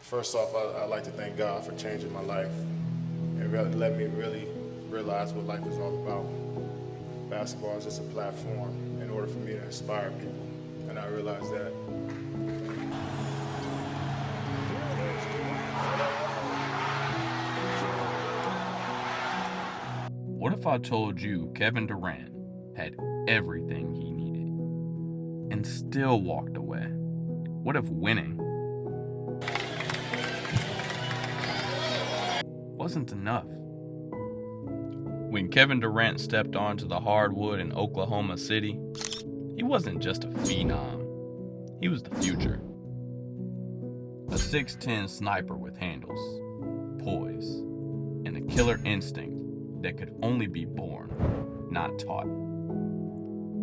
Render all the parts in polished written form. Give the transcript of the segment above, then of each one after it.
First off, I'd like to thank God for changing my life and let me really realize what life is all about. Basketball is just a platform in order for me to inspire people, and I realized that. What if I told you Kevin Durant had everything he needed and still walked away? What if winning wasn't enough? When Kevin Durant stepped onto the hardwood in Oklahoma City, he wasn't just a phenom. He was the future. A 6'10" sniper with handles, poise, and a killer instinct that could only be born, not taught.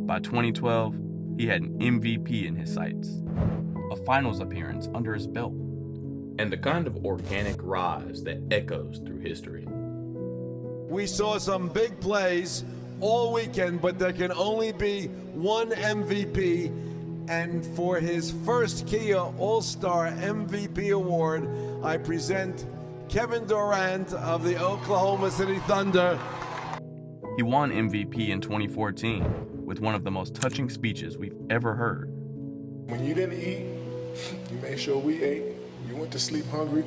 By 2012, he had an MVP in his sights, a finals appearance under his belt, and the kind of organic rise that echoes through history. We saw some big plays all weekend, but there can only be one MVP. And for his first Kia All-Star MVP award, I present Kevin Durant of the Oklahoma City Thunder. He won MVP in 2014 with one of the most touching speeches we've ever heard. When you didn't eat, you made sure we ate. You went to sleep hungry.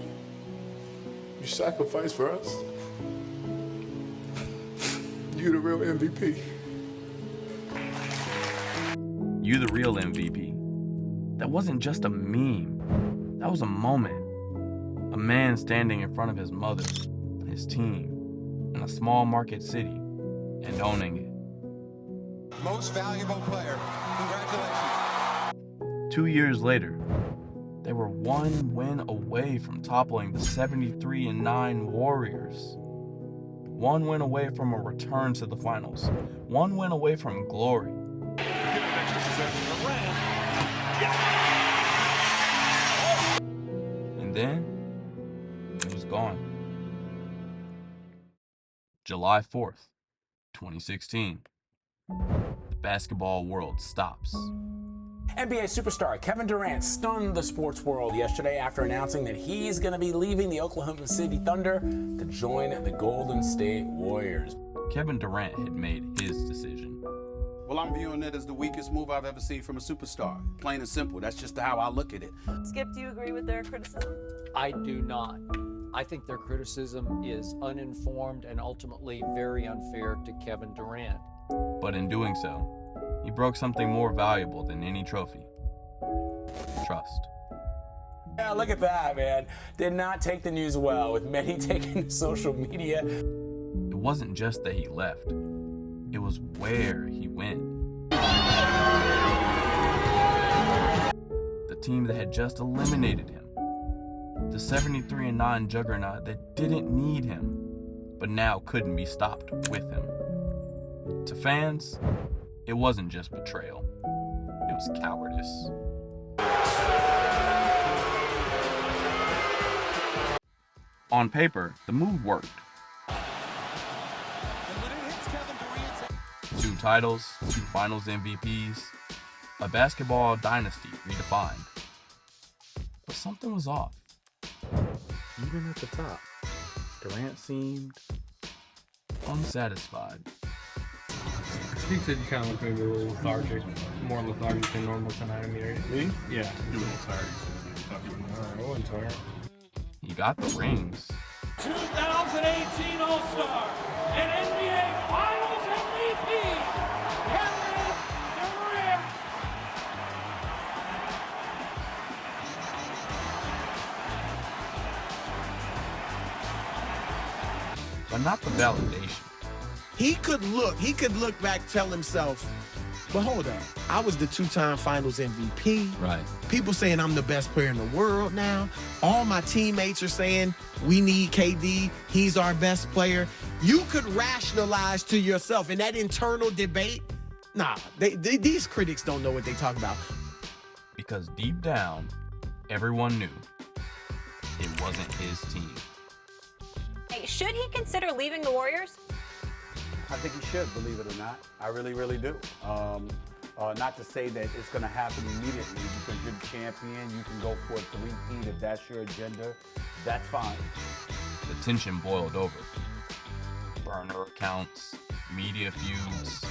You sacrificed for us. You the real MVP. You the real MVP. That wasn't just a meme. That was a moment. A man standing in front of his mother, his team, in a small market city, and owning it. Most valuable player. Congratulations. 2 years later, they were one win away from toppling the 73-9 Warriors. One win away from a return to the finals. One win away from glory. And then, it was gone. July 4th, 2016. The basketball world stops. NBA superstar Kevin Durant stunned the sports world yesterday after announcing that he's going to be leaving the Oklahoma City Thunder to join the Golden State Warriors. Kevin Durant had made his decision. Well, I'm viewing it as the weakest move I've ever seen from a superstar. Plain and simple. That's just how I look at it. Skip, do you agree with their criticism? I do not. I think their criticism is uninformed and ultimately very unfair to Kevin Durant. But in doing so, he broke something more valuable than any trophy. Trust. Yeah, look at that, man. Did not take the news well, with many taking to social media. It wasn't just that he left. It was where he went. The team that had just eliminated him. The 73-9 juggernaut that didn't need him, but now couldn't be stopped with him. To fans, it wasn't just betrayal. It was cowardice. On paper, the move worked. 2 titles, 2 finals MVPs, a basketball dynasty redefined. But something was off. Even at the top, Durant seemed unsatisfied. Steve said you kind of look maybe a little lethargic, more lethargic than normal tonight. I mean, Me? yeah. You were tired. I wasn't tired. He got the rings, 2018 All-Star and NBA Finals MVP, Kevin Durant. but not the validation. He could look back, tell himself, but hold up, I was the 2-time finals MVP. Right. People saying I'm the best player in the world now. All my teammates are saying we need KD, he's our best player. You could rationalize to yourself in that internal debate, nah, these critics don't know what they talk about. Because deep down, everyone knew it wasn't his team. Hey, should he consider leaving the Warriors? I think he should, believe it or not. I really, really do. Not to say that it's going to happen immediately because you're the champion. You can go for a three-peat if that's your agenda. That's fine. The tension boiled over. Burner accounts, media feuds,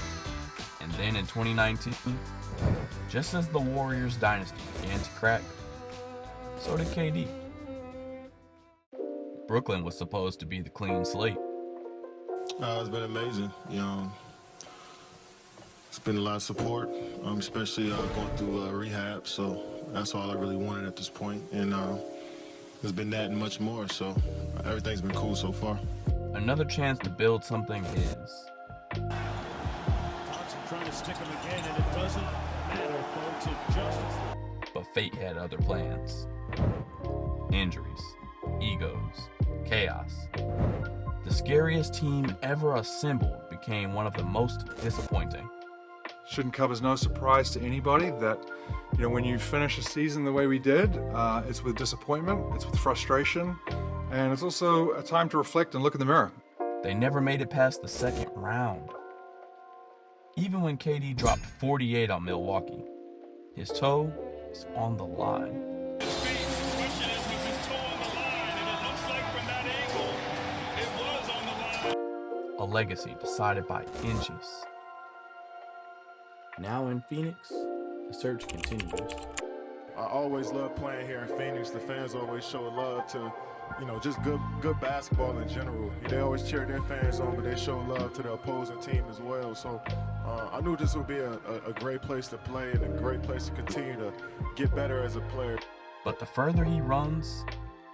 and then in 2019, just as the Warriors dynasty began to crack, so did KD. Brooklyn was supposed to be the clean slate. It's been amazing. It's been a lot of support, especially going through rehab. So that's all I really wanted at this point. And there's been that and much more. So everything's been cool so far. Another chance to build something his. Thompson trying to stick him again, and it doesn't matter, folks. It just. But fate had other plans. Injuries, egos, chaos. The scariest team ever assembled became one of the most disappointing. Shouldn't come as no surprise to anybody that, when you finish a season the way we did, it's with disappointment, it's with frustration, and it's also a time to reflect and look in the mirror. They never made it past the second round. Even when KD dropped 48 on Milwaukee, his toe was on the line. A legacy decided by inches. Now in Phoenix, the search continues. I always love playing here in Phoenix. The fans always show love to, just good basketball in general. They always cheer their fans on, but they show love to the opposing team as well. So I knew this would be a great place to play and a great place to continue to get better as a player. But the further he runs,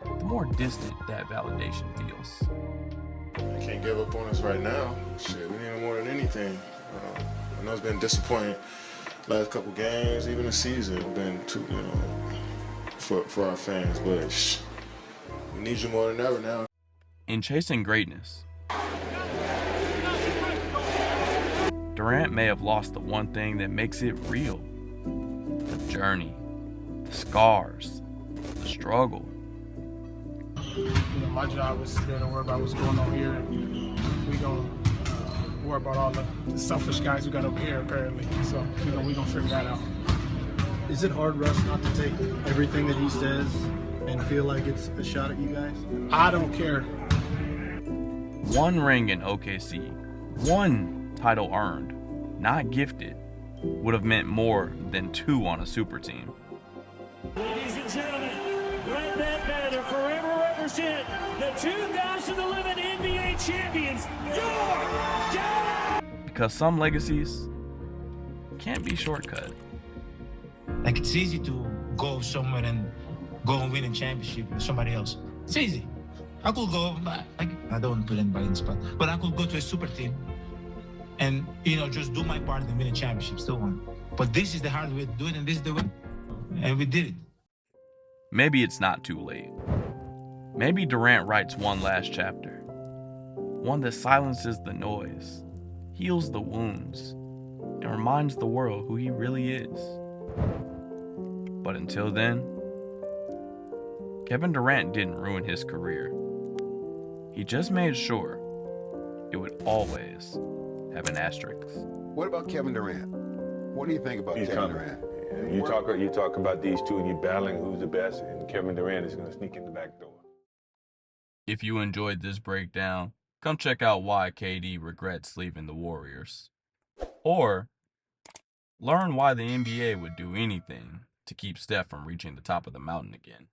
the more distant that validation feels. They can't give up on us right now. Shit, we need them more than anything. I know it's been disappointing last couple games, even the season been too, for our fans, but we need you more than ever now. In chasing greatness, Durant may have lost the one thing that makes it real. The journey, the scars, the struggle. My job is to worry about what's going on here. We gonna worry about all the selfish guys we got over here, apparently. So we gonna figure that out. Is it hard, Russ, not to take everything that he says and feel like it's a shot at you guys? I don't care. One ring in OKC, one title earned, not gifted, would have meant more than two on a super team. Ladies and gentlemen, let that banner forever represent the 2011 NBA champions, your Dallas! Because some legacies can't be shortcut. Like, it's easy to go somewhere and go and win a championship with somebody else. It's easy. I could go, I don't want to put anybody in the spot, but I could go to a super team and, just do my part and win a championship, still win. But this is the hard way to do it, and this is the way. And we did it. Maybe it's not too late. Maybe Durant writes one last chapter. One that silences the noise, heals the wounds, and reminds the world who he really is. But until then, Kevin Durant didn't ruin his career. He just made sure it would always have an asterisk. What about Kevin Durant? What do you think about Kevin Durant? You talk about these two and you're battling who's the best, and Kevin Durant is going to sneak in the back door. If you enjoyed this breakdown, come check out why KD regrets leaving the Warriors. Or learn why the NBA would do anything to keep Steph from reaching the top of the mountain again.